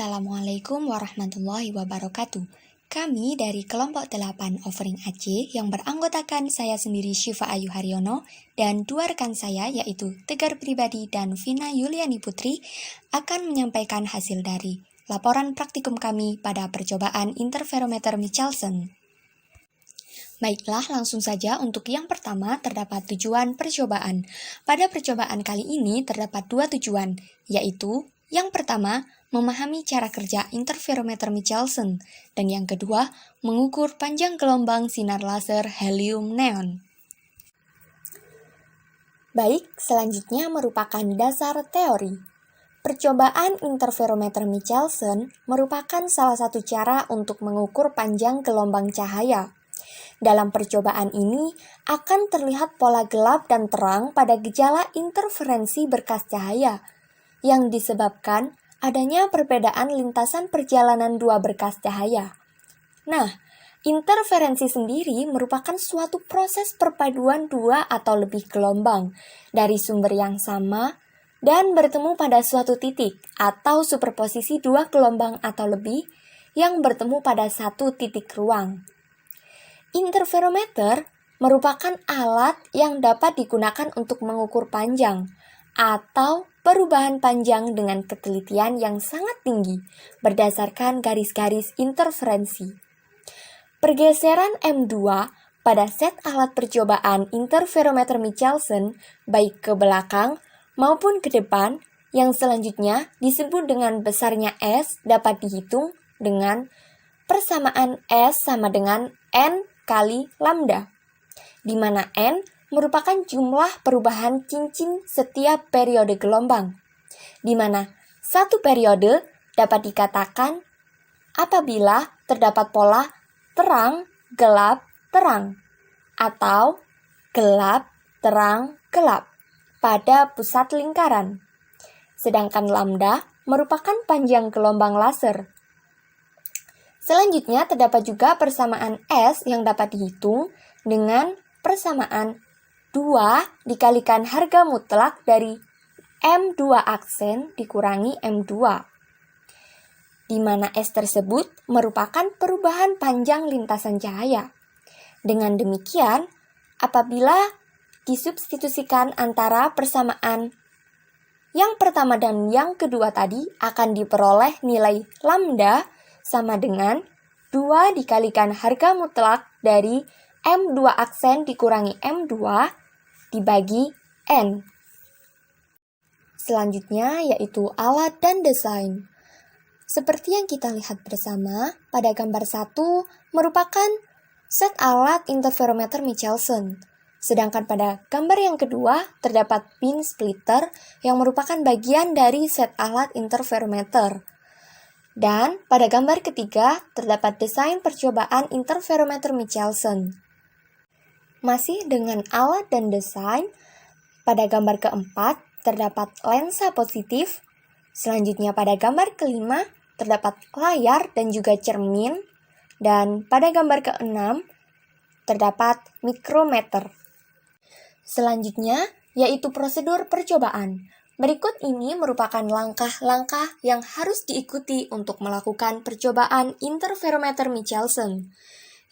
Assalamualaikum warahmatullahi wabarakatuh. Kami dari kelompok 8 Offering Aceh yang beranggotakan saya sendiri Syifa Ayu Haryono dan dua rekan saya yaitu Tegar Pribadi dan Vina Yuliani Putri akan menyampaikan hasil dari laporan praktikum kami pada percobaan interferometer Michelson. Baiklah, langsung saja untuk yang pertama terdapat tujuan percobaan. Pada percobaan kali ini terdapat dua tujuan, yaitu yang pertama, memahami cara kerja interferometer Michelson, dan yang kedua, mengukur panjang gelombang sinar laser helium neon. Baik, selanjutnya merupakan dasar teori. Percobaan interferometer Michelson merupakan salah satu cara untuk mengukur panjang gelombang cahaya. Dalam percobaan ini akan terlihat pola gelap dan terang pada gejala interferensi berkas cahaya yang disebabkan adanya perbedaan lintasan perjalanan dua berkas cahaya. Nah, interferensi sendiri merupakan suatu proses perpaduan dua atau lebih gelombang dari sumber yang sama dan bertemu pada suatu titik atau superposisi dua gelombang atau lebih yang bertemu pada satu titik ruang. Interferometer merupakan alat yang dapat digunakan untuk mengukur panjang atau perubahan panjang dengan ketelitian yang sangat tinggi berdasarkan garis-garis interferensi. Pergeseran M2 pada set alat percobaan interferometer Michelson baik ke belakang maupun ke depan yang selanjutnya disebut dengan besarnya S dapat dihitung dengan persamaan S sama dengan N kali lambda, di mana N merupakan jumlah perubahan cincin setiap periode gelombang, di mana satu periode dapat dikatakan apabila terdapat pola terang, gelap, terang, atau gelap, terang, gelap pada pusat lingkaran. Sedangkan lambda merupakan panjang gelombang laser. Selanjutnya terdapat juga persamaan S yang dapat dihitung dengan persamaan 2 dikalikan harga mutlak dari M2 aksen dikurangi M2, di mana S tersebut merupakan perubahan panjang lintasan cahaya. Dengan demikian, apabila disubstitusikan antara persamaan yang pertama dan yang kedua tadi akan diperoleh nilai lambda sama dengan 2 dikalikan harga mutlak dari M2 aksen dikurangi M2 dibagi N. Selanjutnya yaitu alat dan desain. Seperti yang kita lihat bersama, pada gambar 1 merupakan set alat interferometer Michelson. Sedangkan pada gambar yang kedua terdapat pin splitter yang merupakan bagian dari set alat interferometer. Dan pada gambar ketiga terdapat desain percobaan interferometer Michelson. Masih dengan alat dan desain, pada gambar keempat terdapat lensa positif. Selanjutnya pada gambar kelima terdapat layar dan juga cermin. Dan pada gambar keenam terdapat mikrometer. Selanjutnya yaitu prosedur percobaan. Berikut ini merupakan langkah-langkah yang harus diikuti untuk melakukan percobaan interferometer Michelson.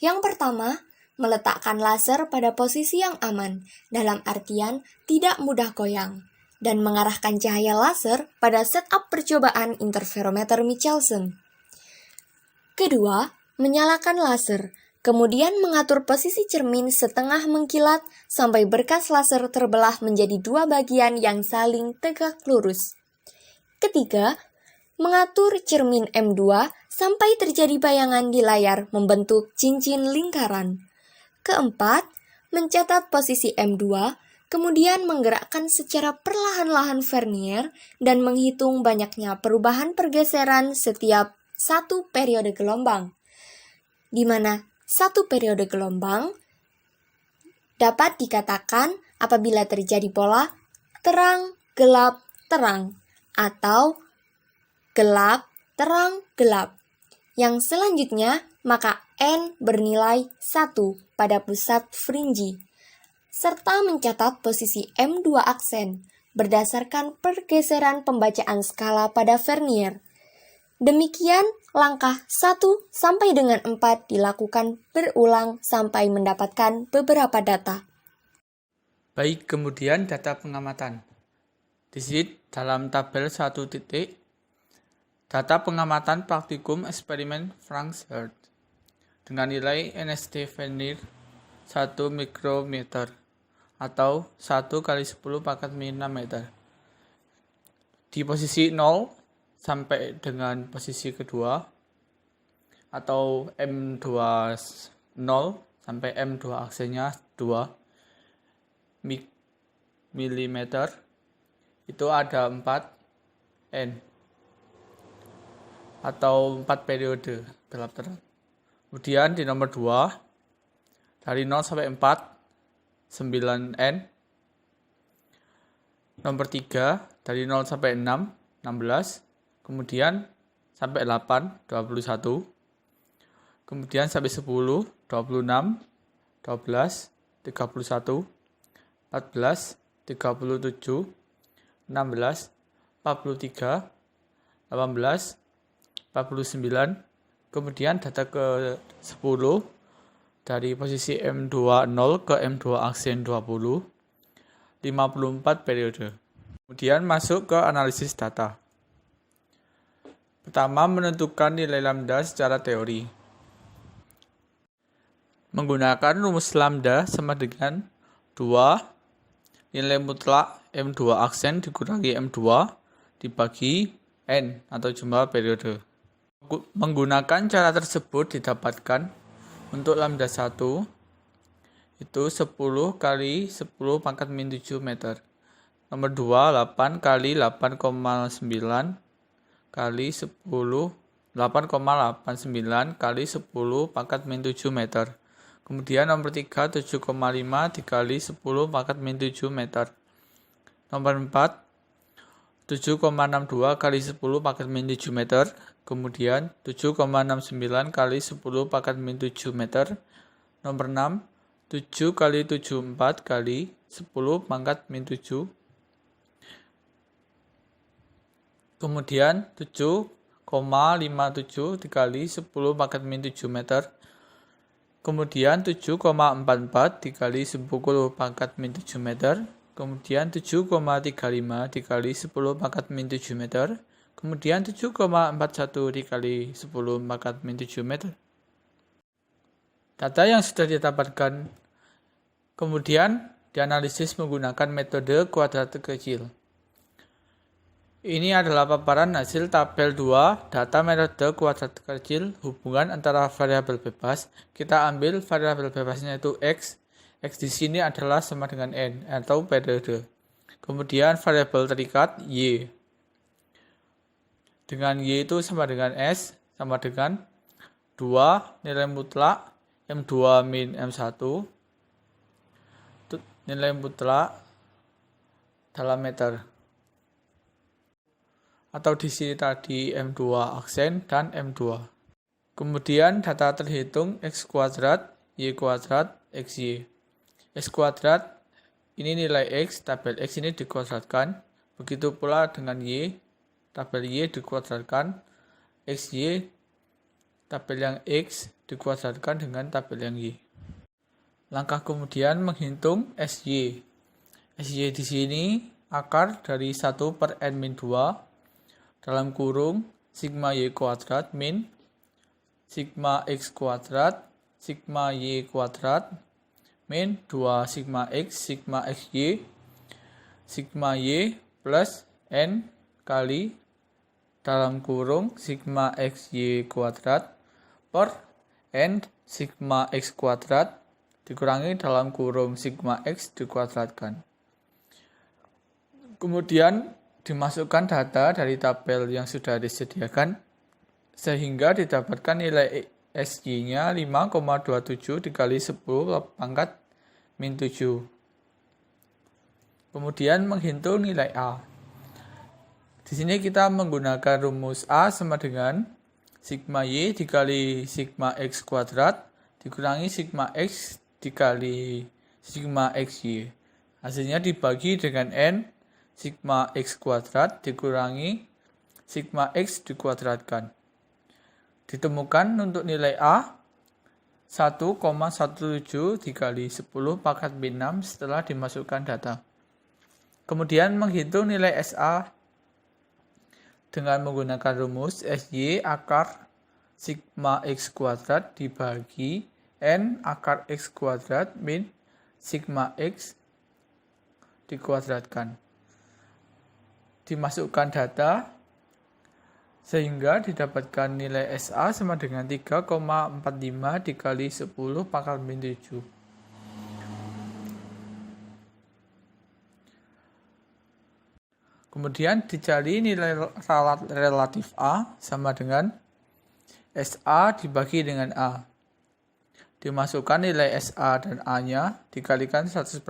Yang pertama, meletakkan laser pada posisi yang aman, dalam artian tidak mudah goyang, dan mengarahkan cahaya laser pada setup percobaan interferometer Michelson. Kedua, menyalakan laser, kemudian mengatur posisi cermin setengah mengkilat sampai berkas laser terbelah menjadi dua bagian yang saling tegak lurus. Ketiga, mengatur cermin M2 sampai terjadi bayangan di layar membentuk cincin lingkaran. Keempat, mencatat posisi M2, kemudian menggerakkan secara perlahan-lahan vernier dan menghitung banyaknya perubahan pergeseran setiap satu periode gelombang, di mana satu periode gelombang dapat dikatakan apabila terjadi pola terang, gelap, terang, atau gelap, terang, gelap. Yang selanjutnya, maka N bernilai 1 pada pusat fringi, serta mencatat posisi M2 aksen berdasarkan pergeseran pembacaan skala pada vernier. Demikian langkah 1 sampai dengan 4 dilakukan berulang sampai mendapatkan beberapa data. Baik, kemudian data pengamatan. Di sini dalam tabel 1 titik, data pengamatan praktikum eksperimen Frankfurt dengan nilai NST Vernier 1 mikrometer atau 1 kali 10 pangkat mm. Di posisi 0 sampai dengan posisi kedua atau M20 sampai M2 aksenya 2 mm itu ada 4 N atau 4 periode gelap terang. Kemudian di nomor 2 dari 0 sampai 4 9 N. Nomor 3 dari 0 sampai 6 16. Kemudian sampai 8 21. Kemudian sampai 10 26 12 31 14 37 16 43 18 49. Kemudian data ke 10 dari posisi M20 ke M2 aksen 20 54 periode. Kemudian masuk ke analisis data. Pertama, menentukan nilai lambda secara teori. Menggunakan rumus lambda sama dengan 2 nilai mutlak M2 aksen dikurangi M2 dibagi N atau jumlah periode. Menggunakan cara tersebut didapatkan untuk lambda 1 itu 10 kali 10 pangkat min 7 meter. Nomor 2 8 kali 8,9 kali 10 8,89 kali 10 pangkat min 7 meter. Kemudian nomor 3 7,5 dikali 10 pangkat min 7 meter. Nomor 4 7,62 kali 10 pangkat min 7 meter. Kemudian 7,69 kali 10 pangkat min 7 meter. Nomor 6 7 kali 74 kali 10 pangkat min 7. Kemudian 7,57 dikali 10 pangkat min 7 meter. Kemudian 7,44 dikali 10 pangkat min 7 meter. Kemudian 7,35 dikali 10 pangkat min 7 meter. Kemudian 7,41 dikali 10 pangkat min 7 meter. Data yang sudah didapatkan kemudian dianalisis menggunakan metode kuadrat kecil. Ini adalah paparan hasil tabel 2 data metode kuadrat kecil hubungan antara variabel bebas. Kita ambil variabel bebasnya itu X. X di sini adalah sama dengan N atau periode. Kemudian variabel terikat Y. Dengan Y itu sama dengan S sama dengan 2 nilai mutlak M2 min M1 nilai mutlak dalam meter. Atau di sini tadi M2 aksen dan M2. Kemudian data terhitung X kuadrat, Y kuadrat, XY. X kuadrat ini nilai X, tabel X ini dikuadratkan. Begitu pula dengan Y, tabel Y dikuadratkan. XY, tabel yang X dikuadratkan dengan tabel yang Y. Langkah kemudian menghitung SY. SY di sini akar dari 1 per N-2 dalam kurung sigma Y kuadrat min sigma X kuadrat sigma Y kuadrat min 2 sigma X sigma XY sigma Y plus N kali dalam kurung sigma XY kuadrat per N sigma X kuadrat dikurangi dalam kurung sigma X dikuadratkan. Kemudian dimasukkan data dari tabel yang sudah disediakan sehingga didapatkan nilai SY-nya 5,27 dikali 10 pangkat min 7. Kemudian menghitung nilai A. Di sini kita menggunakan rumus A sama dengan sigma Y dikali sigma X kuadrat dikurangi sigma X dikali sigma XY. Hasilnya dibagi dengan N sigma X kuadrat dikurangi sigma X dikuadratkan. Ditemukan untuk nilai A 1,17 dikali 10 pangkat min 6 setelah dimasukkan data. Kemudian menghitung nilai SA dengan menggunakan rumus SY akar sigma X kuadrat dibagi N akar X kuadrat min sigma X dikuadratkan. Dimasukkan data sehingga didapatkan nilai SA sama dengan 3,45 dikali 10 pangkat min 7. Kemudian dicari nilai ralat relatif A sama dengan SA dibagi dengan A. Dimasukkan nilai SA dan A-nya dikalikan 100%,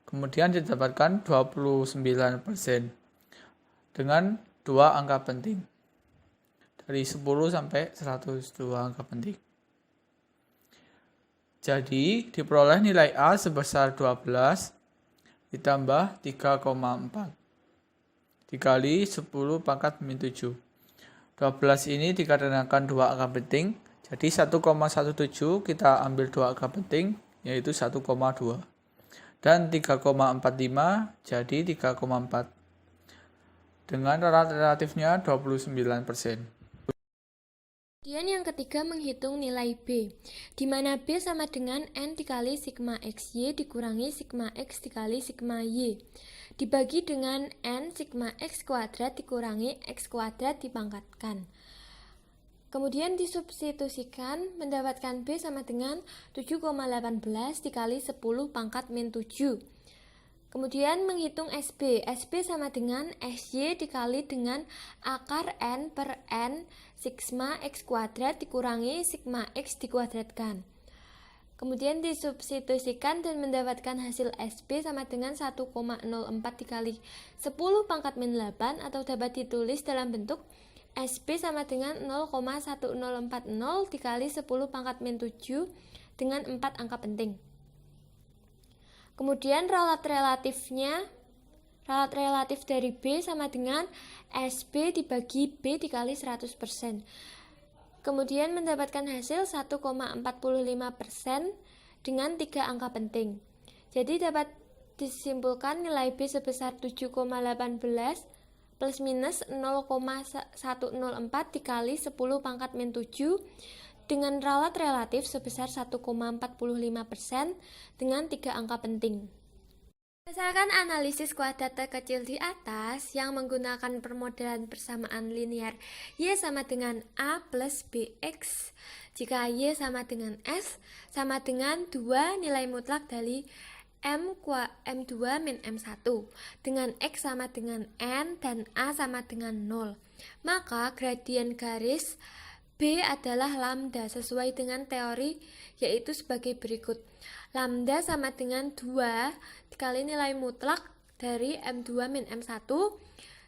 kemudian didapatkan 29% dengan dua angka penting. Dari 10 sampai 102 angka penting. Jadi diperoleh nilai A sebesar 12 ditambah 3,4 dikali 10 pangkat min 7. 12 ini dikarenakan dua angka penting, jadi 1,17 kita ambil dua angka penting, yaitu 1,2. Dan 3,45 jadi 3,4. Dengan ralat relatifnya 29%. Kemudian yang ketiga menghitung nilai B, di mana B sama dengan N dikali sigma XY dikurangi sigma X dikali sigma Y, dibagi dengan N sigma X kuadrat dikurangi X kuadrat dipangkatkan. Kemudian disubstitusikan, mendapatkan B sama dengan 7,18 dikali 10 pangkat min 7. Kemudian menghitung SB. SB sama dengan SY dikali dengan akar N per N sigma X kuadrat dikurangi sigma X dikuadratkan. Kemudian disubstitusikan dan mendapatkan hasil SB sama dengan 1,04 dikali 10 pangkat min 8 atau dapat ditulis dalam bentuk SB sama dengan 0,1040 dikali 10 pangkat min 7 dengan 4 angka penting. Kemudian ralat relatif dari B sama dengan SB dibagi B dikali 100%. Kemudian mendapatkan hasil 1,45% dengan 3 angka penting. Jadi dapat disimpulkan nilai B sebesar 7,18 plus minus 0,104 dikali 10 pangkat min 7 dengan ralat relatif sebesar 1,45% dengan 3 angka penting. Berdasarkan analisis kuadrat terkecil di atas yang menggunakan permodalan persamaan linear Y sama dengan A plus BX, jika Y sama dengan S sama dengan 2 nilai mutlak dari M2 min M1 dengan X sama dengan N dan A sama dengan 0, maka gradien garis B adalah lambda sesuai dengan teori, yaitu sebagai berikut. Lambda sama dengan 2 dikali nilai mutlak dari M2 min M1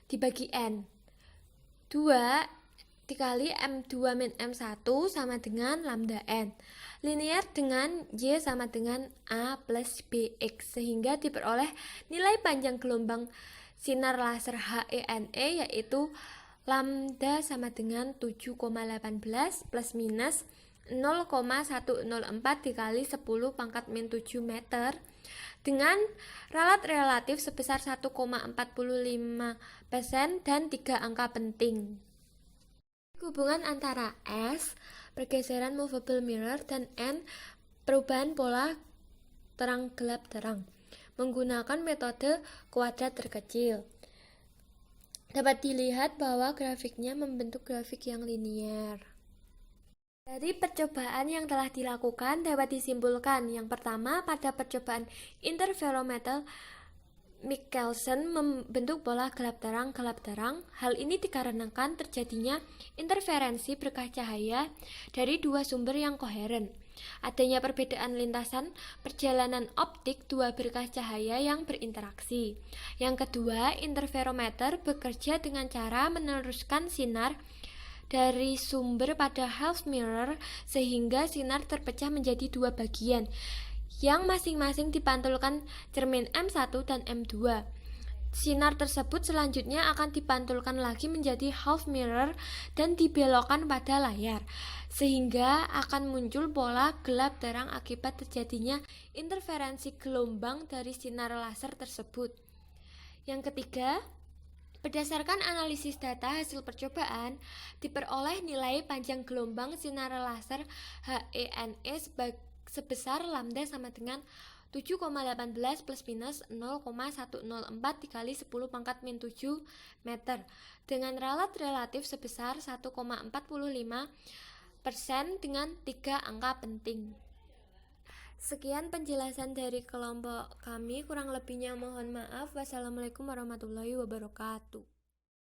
dibagi N. 2 dikali M2 min M1 sama dengan lambda N. Linear dengan Y sama dengan A plus BX, sehingga diperoleh nilai panjang gelombang sinar laser HENE yaitu lambda sama dengan 7,18 plus minus 0,104 dikali 10 pangkat min 7 meter dengan ralat relatif sebesar 1,45% dan 3 angka penting. Hubungan antara S, pergeseran movable mirror, dan N, perubahan pola terang gelap terang, menggunakan metode kuadrat terkecil. Dapat dilihat bahwa grafiknya membentuk grafik yang linier. Dari percobaan yang telah dilakukan dapat disimpulkan, yang pertama pada percobaan interferometer Michelson membentuk pola gelap terang. Hal ini dikarenakan terjadinya interferensi berkah cahaya dari dua sumber yang koheren. Adanya perbedaan lintasan perjalanan optik dua berkah cahaya yang berinteraksi. Yang kedua, interferometer bekerja dengan cara meneruskan sinar dari sumber pada half mirror sehingga sinar terpecah menjadi dua bagian yang masing-masing dipantulkan cermin M1 dan M2. Sinar tersebut selanjutnya akan dipantulkan lagi menjadi half mirror dan dibelokkan pada layar, sehingga akan muncul pola gelap terang akibat terjadinya interferensi gelombang dari sinar laser tersebut. Yang ketiga, berdasarkan analisis data hasil percobaan, diperoleh nilai panjang gelombang sinar laser HENE sebesar lambda sama dengan 7,18 plus minus 0,104 dikali 10 pangkat min 7 meter dengan ralat relatif sebesar 1,45% dengan 3 angka penting. Sekian penjelasan dari kelompok kami, kurang lebihnya mohon maaf. Wassalamualaikum warahmatullahi wabarakatuh.